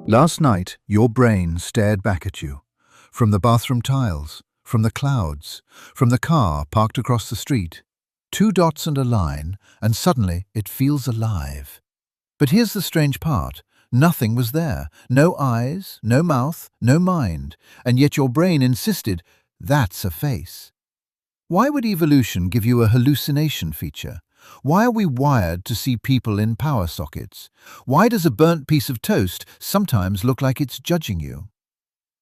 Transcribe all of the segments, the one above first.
Last night, your brain stared back at you. From the bathroom tiles, from the clouds, from the car parked across the street. Two dots and a line, and suddenly it feels alive. But here's the strange part. Nothing was there. No eyes, no mouth, no mind. And yet your brain insisted, that's a face. Why would evolution give you a hallucination feature? Why are we wired to see people in power sockets? Why does a burnt piece of toast sometimes look like it's judging you?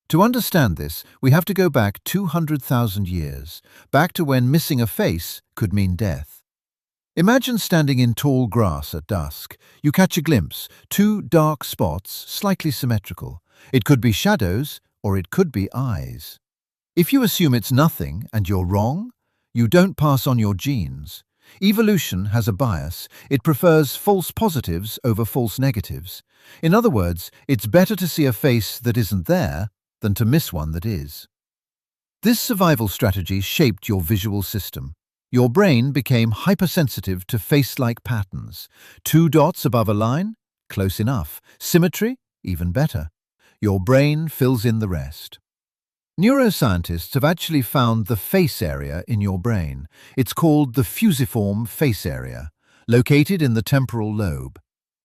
To understand this, we have to go back 200,000 years, back to when missing a face could mean death. Imagine standing in tall grass at dusk. You catch a glimpse, two dark spots, slightly symmetrical. It could be shadows, or it could be eyes. If you assume it's nothing and you're wrong, you don't pass on your genes. Evolution has a bias. It prefers false positives over false negatives. In other words, it's better to see a face that isn't there than to miss one that is. This survival strategy shaped your visual system. Your brain became hypersensitive to face-like patterns. Two dots above a line? Close enough. Symmetry? Even better. Your brain fills in the rest. Neuroscientists have actually found the face area in your brain. It's called the fusiform face area, located in the temporal lobe.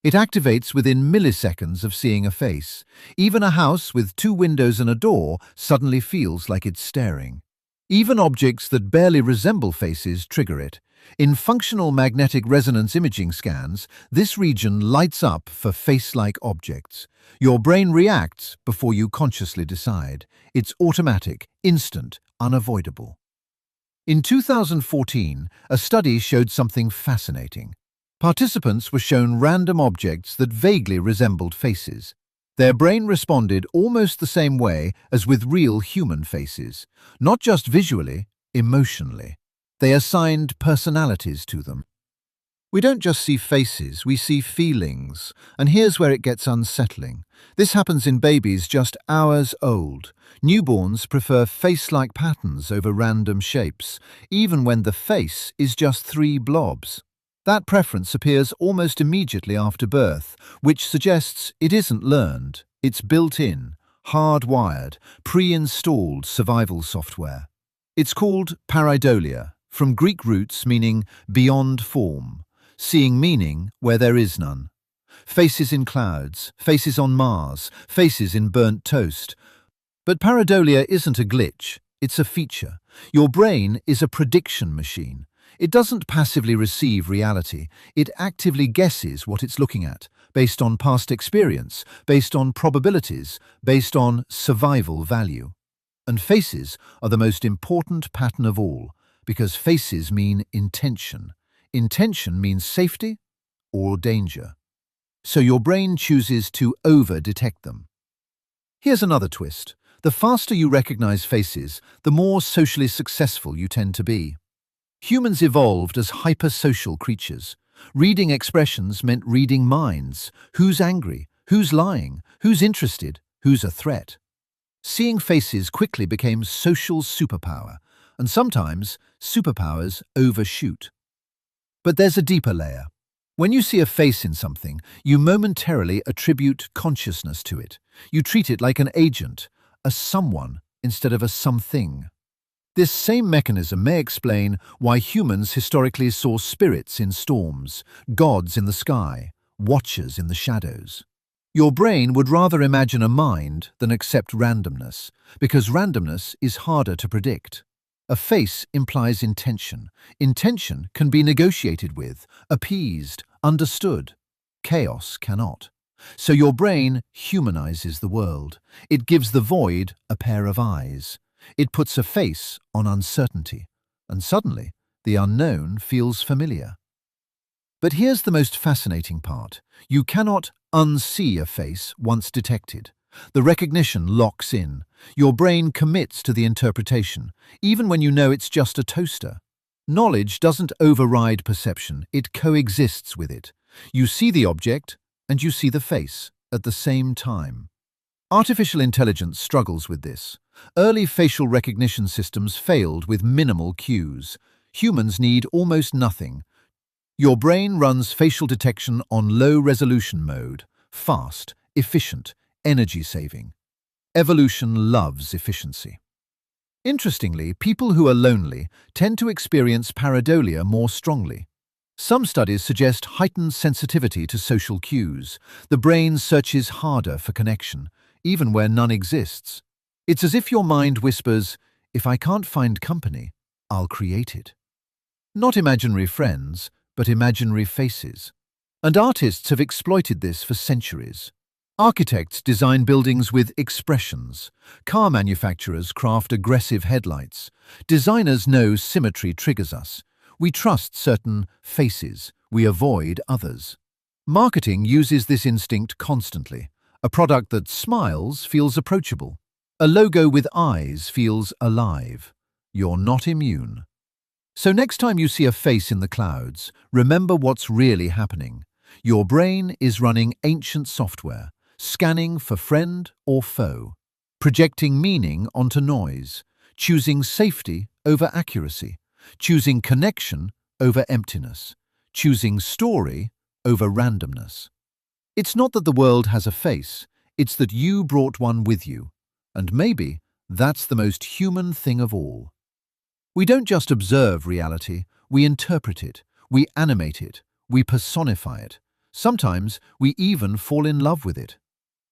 It activates within milliseconds of seeing a face. Even a house with two windows and a door suddenly feels like it's staring. Even objects that barely resemble faces trigger it. In functional magnetic resonance imaging scans, this region lights up for face-like objects. Your brain reacts before you consciously decide. It's automatic, instant, unavoidable. In 2014, a study showed something fascinating. Participants were shown random objects that vaguely resembled faces. Their brain responded almost the same way as with real human faces, not just visually, emotionally. They assigned personalities to them. We don't just see faces, we see feelings. And here's where it gets unsettling. This happens in babies just hours old. Newborns prefer face-like patterns over random shapes, even when the face is just 3 blobs. That preference appears almost immediately after birth, which suggests it isn't learned. It's built-in, hardwired, pre-installed survival software. It's called pareidolia, from Greek roots meaning beyond form, seeing meaning where there is none. Faces in clouds, faces on Mars, faces in burnt toast. But pareidolia isn't a glitch, it's a feature. Your brain is a prediction machine. It doesn't passively receive reality, it actively guesses what it's looking at, based on past experience, based on probabilities, based on survival value. And faces are the most important pattern of all, because faces mean intention. Intention means safety or danger. So your brain chooses to over-detect them. Here's another twist. The faster you recognize faces, the more socially successful you tend to be. Humans evolved as hypersocial creatures. Reading expressions meant reading minds. Who's angry? Who's lying? Who's interested? Who's a threat? Seeing faces quickly became social superpower, and sometimes superpowers overshoot. But there's a deeper layer. When you see a face in something, you momentarily attribute consciousness to it. You treat it like an agent, a someone, instead of a something. This same mechanism may explain why humans historically saw spirits in storms, gods in the sky, watchers in the shadows. Your brain would rather imagine a mind than accept randomness, because randomness is harder to predict. A face implies intention. Intention can be negotiated with, appeased, understood. Chaos cannot. So your brain humanizes the world. It gives the void a pair of eyes. It puts a face on uncertainty, and suddenly the unknown feels familiar. But here's the most fascinating part. You cannot unsee a face once detected. The recognition locks in. Your brain commits to the interpretation, even when you know it's just a toaster. Knowledge doesn't override perception, it coexists with it. You see the object, and you see the face at the same time. Artificial intelligence struggles with this. Early facial recognition systems failed with minimal cues. Humans need almost nothing. Your brain runs facial detection on low-resolution mode, fast, efficient, energy-saving. Evolution loves efficiency. Interestingly, people who are lonely tend to experience pareidolia more strongly. Some studies suggest heightened sensitivity to social cues. The brain searches harder for connection, even where none exists. It's as if your mind whispers, "If I can't find company, I'll create it." Not imaginary friends, but imaginary faces. And artists have exploited this for centuries. Architects design buildings with expressions. Car manufacturers craft aggressive headlights. Designers know symmetry triggers us. We trust certain faces. We avoid others. Marketing uses this instinct constantly. A product that smiles feels approachable. A logo with eyes feels alive. You're not immune. So next time you see a face in the clouds, remember what's really happening. Your brain is running ancient software, scanning for friend or foe, projecting meaning onto noise, choosing safety over accuracy, choosing connection over emptiness, choosing story over randomness. It's not that the world has a face, it's that you brought one with you. And maybe that's the most human thing of all. We don't just observe reality, we interpret it, we animate it, we personify it. Sometimes we even fall in love with it.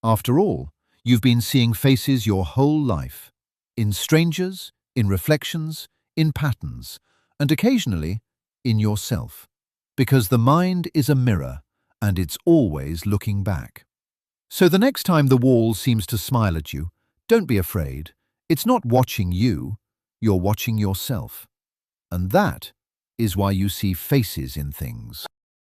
After all, you've been seeing faces your whole life. In strangers, in reflections, in patterns, and occasionally in yourself. Because the mind is a mirror, and it's always looking back. So the next time the wall seems to smile at you, don't be afraid. It's not watching you, you're watching yourself. And that is why you see faces in things.